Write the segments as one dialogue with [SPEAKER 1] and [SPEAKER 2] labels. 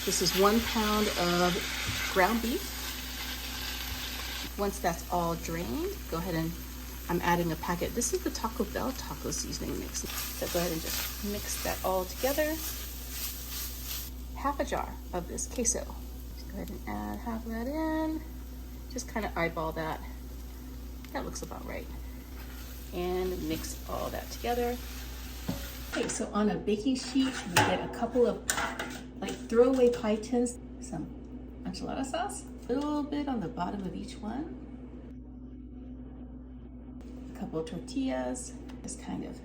[SPEAKER 1] This is 1 pound of ground beef. Once that's all drained, go ahead and I'm adding a packet. This is the Taco Bell taco seasoning mix. So go ahead and just mix that all together. Half a jar of this queso. Just go ahead and add half of that in. Just kind of eyeball that. That looks about right. And mix all that together. Okay, so on a baking sheet, we get a couple of like throwaway pie tins, some enchilada sauce, a little bit on the bottom of each one, a couple of tortillas, just kind of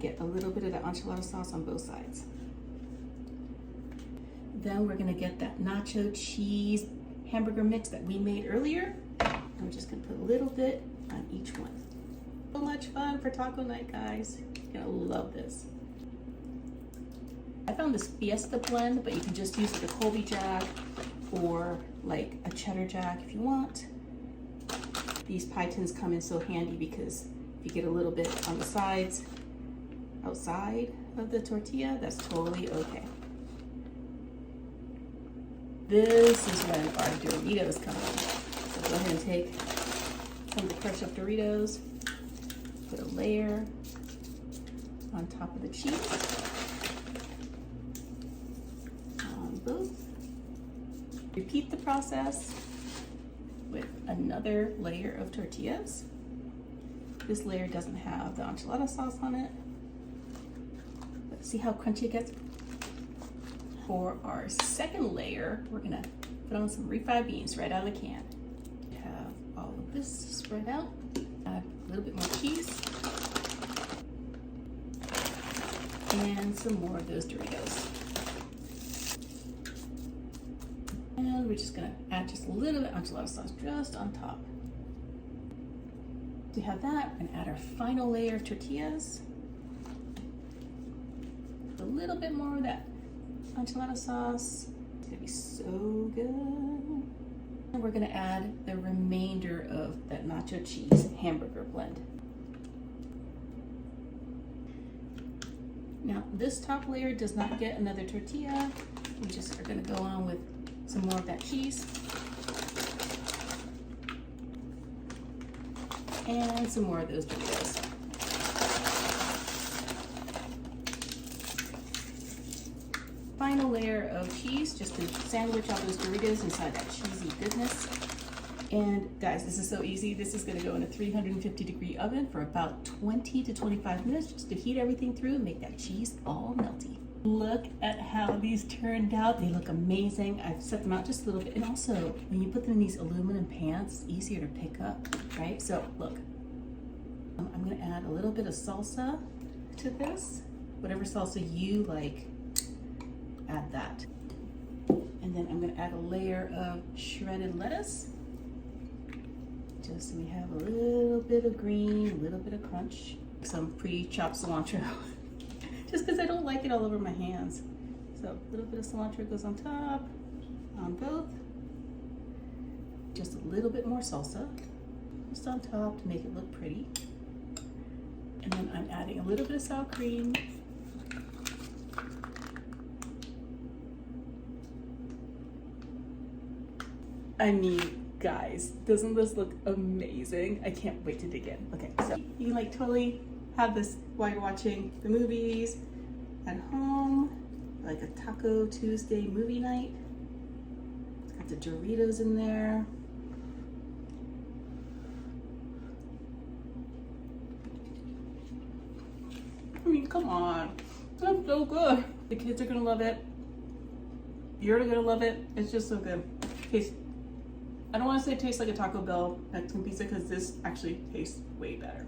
[SPEAKER 1] get a little bit of the enchilada sauce on both sides. Then we're gonna get that nacho cheese hamburger mix that we made earlier. I'm just gonna put a little bit on each one. So much fun for taco night, guys. You're gonna love this. I found this Fiesta blend, but you can just use like a Colby Jack or like a cheddar jack if you want. These pie tins come in so handy because if you get a little bit on the sides, outside of the tortilla, that's totally okay. This is when our Doritos come in. So go ahead and take some of the crushed up Doritos, put a layer on top of the cheese. Both. Repeat the process with another layer of tortillas. This layer doesn't have the enchilada sauce on it. Let's see how crunchy it gets. For our second layer, we're gonna put on some refried beans right out of the can. We have all of this spread out. Add a little bit more cheese. And some more of those Doritos. And we're just gonna add just a little bit of enchilada sauce just on top. To have that, we're gonna add our final layer of tortillas. A little bit more of that enchilada sauce. It's gonna be so good. And we're gonna add the remainder of that nacho cheese hamburger blend. Now, this top layer does not get another tortilla. We just are gonna go on with some more of that cheese. And some more of those Doritos. Final layer of cheese, just to sandwich all those Doritos inside that cheesy goodness. And guys, this is so easy. This is gonna go in a 350-degree oven for about 20 to 25 minutes just to heat everything through and make that cheese all melty. Look at how these turned out. They look amazing. I've set them out just a little bit. And also, when you put them in these aluminum pans, it's easier to pick up, right? So look, I'm gonna add a little bit of salsa to this. Whatever salsa you like, add that. And then I'm gonna add a layer of shredded lettuce. Just so we have a little bit of green, a little bit of crunch. Some pre-chopped cilantro. Just because I don't like it all over my hands. So a little bit of cilantro goes on top, on both. Just a little bit more salsa, just on top to make it look pretty. And then I'm adding a little bit of sour cream. I mean, guys, doesn't this look amazing? I can't wait to dig in. Okay, so you can like totally have this while you're watching the movies at home, like a Taco Tuesday movie night. It's got the Doritos in there. I mean, come on, that's so good. The kids are gonna love it. You're gonna love it. It's just so good. Tastes, I don't wanna say it tastes like a Taco Bell Mexican pizza because this actually tastes way better.